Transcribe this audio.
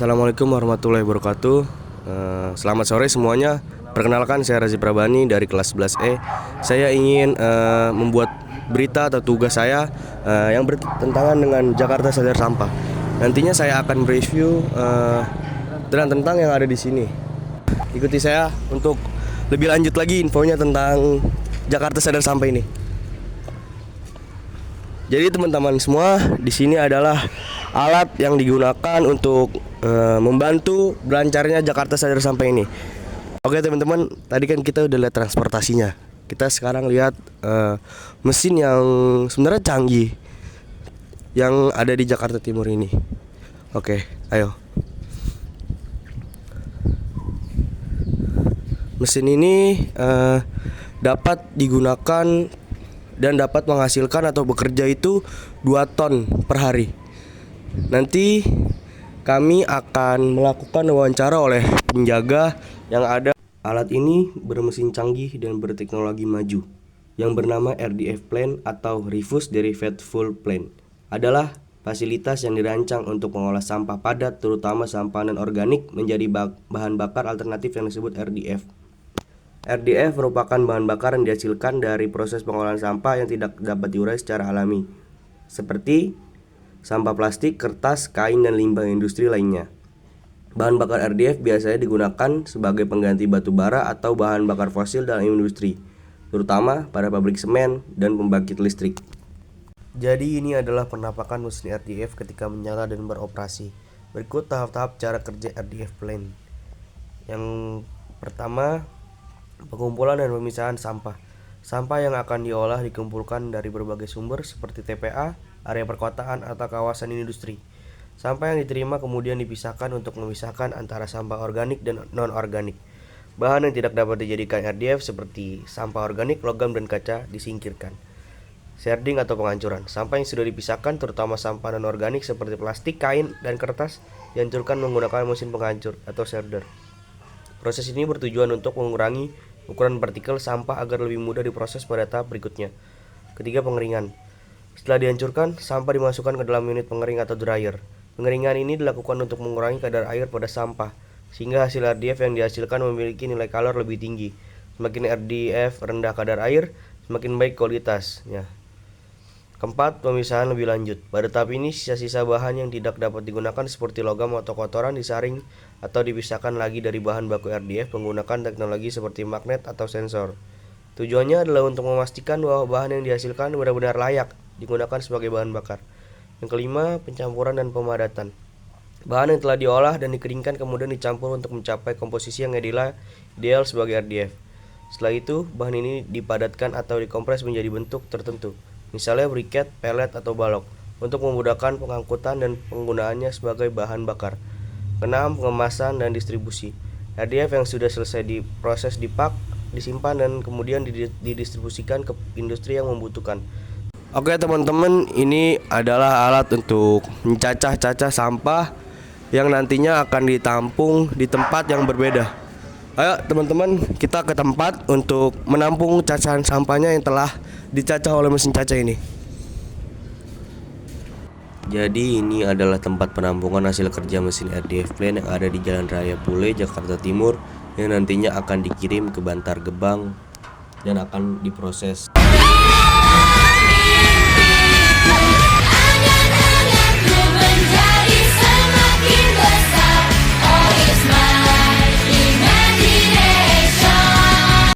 Assalamualaikum warahmatullahi wabarakatuh. Selamat sore semuanya. Perkenalkan, saya Razi Prabani dari kelas 11E. Saya ingin membuat berita atau tugas saya yang bertentangan dengan Jakarta Sadar Sampah. Nantinya saya akan mereview tentang yang ada di sini. Ikuti saya untuk lebih lanjut lagi infonya tentang Jakarta Sadar Sampah ini. Jadi teman-teman semua, di sini adalah alat yang digunakan untuk membantu berlancarnya Jakarta Sadar Sampah ini. Oke teman-teman, tadi kan kita udah lihat transportasinya. Kita sekarang lihat mesin yang sebenarnya canggih yang ada di Jakarta Timur ini. Oke, ayo. Mesin ini dapat digunakan dan dapat menghasilkan atau bekerja itu 2 ton per hari. Nanti kami akan melakukan wawancara oleh penjaga yang ada. Alat ini bermesin canggih dan berteknologi maju yang bernama RDF Plant atau Refuse Derivable Plant. Adalah fasilitas yang dirancang untuk mengolah sampah padat, terutama sampah non-organik, menjadi bahan bakar alternatif yang disebut RDF. RDF merupakan bahan bakar yang dihasilkan dari proses pengolahan sampah yang tidak dapat diurai secara alami, seperti sampah plastik, kertas, kain, dan limbah industri lainnya. Bahan bakar RDF biasanya digunakan sebagai pengganti batu bara atau bahan bakar fosil dalam industri, terutama pada pabrik semen dan pembangkit listrik. Jadi ini adalah penampakan mesin RDF ketika menyala dan beroperasi. Berikut tahap-tahap cara kerja RDF plant. Yang pertama, pengumpulan dan pemisahan sampah. Sampah yang akan diolah dikumpulkan dari berbagai sumber seperti TPA, area perkotaan, atau kawasan industri. Sampah yang diterima kemudian dipisahkan untuk memisahkan antara sampah organik dan non-organik. Bahan yang tidak dapat dijadikan RDF seperti sampah organik, logam, dan kaca disingkirkan. Shredding atau penghancuran. Sampah yang sudah dipisahkan, terutama sampah non-organik seperti plastik, kain, dan kertas, dihancurkan menggunakan mesin penghancur atau shredder. Proses ini bertujuan untuk mengurangi ukuran partikel sampah agar lebih mudah diproses pada tahap berikutnya. Ketiga, pengeringan. Setelah dihancurkan, sampah dimasukkan ke dalam unit pengering atau dryer. Pengeringan ini dilakukan untuk mengurangi kadar air pada sampah, sehingga hasil RDF yang dihasilkan memiliki nilai kalor lebih tinggi. Semakin RDF rendah kadar air, semakin baik kualitasnya. Keempat, pemisahan lebih lanjut. Pada tahap ini, sisa-sisa bahan yang tidak dapat digunakan seperti logam atau kotoran disaring atau dipisahkan lagi dari bahan baku RDF menggunakan teknologi seperti magnet atau sensor. Tujuannya adalah untuk memastikan bahwa bahan yang dihasilkan benar-benar layak digunakan sebagai bahan bakar. Yang kelima, pencampuran dan pemadatan. Bahan yang telah diolah dan dikeringkan kemudian dicampur untuk mencapai komposisi yang ideal sebagai RDF. Setelah itu, bahan ini dipadatkan atau dikompres menjadi bentuk tertentu, misalnya briket, pelet, atau balok, untuk memudahkan pengangkutan dan penggunaannya sebagai bahan bakar. Keenam, pengemasan dan distribusi. RDF yang sudah selesai diproses dipak, disimpan, dan kemudian didistribusikan ke industri yang membutuhkan. Oke teman-teman, ini adalah alat untuk mencacah-cacah sampah yang nantinya akan ditampung di tempat yang berbeda. Ayo teman-teman, kita ke tempat untuk menampung cacahan sampahnya yang telah dicacah oleh mesin cacah ini. Jadi ini adalah tempat penampungan hasil kerja mesin RDF Plant yang ada di Jalan Raya Pule, Jakarta Timur, yang nantinya akan dikirim ke Bantar Gebang dan akan diproses.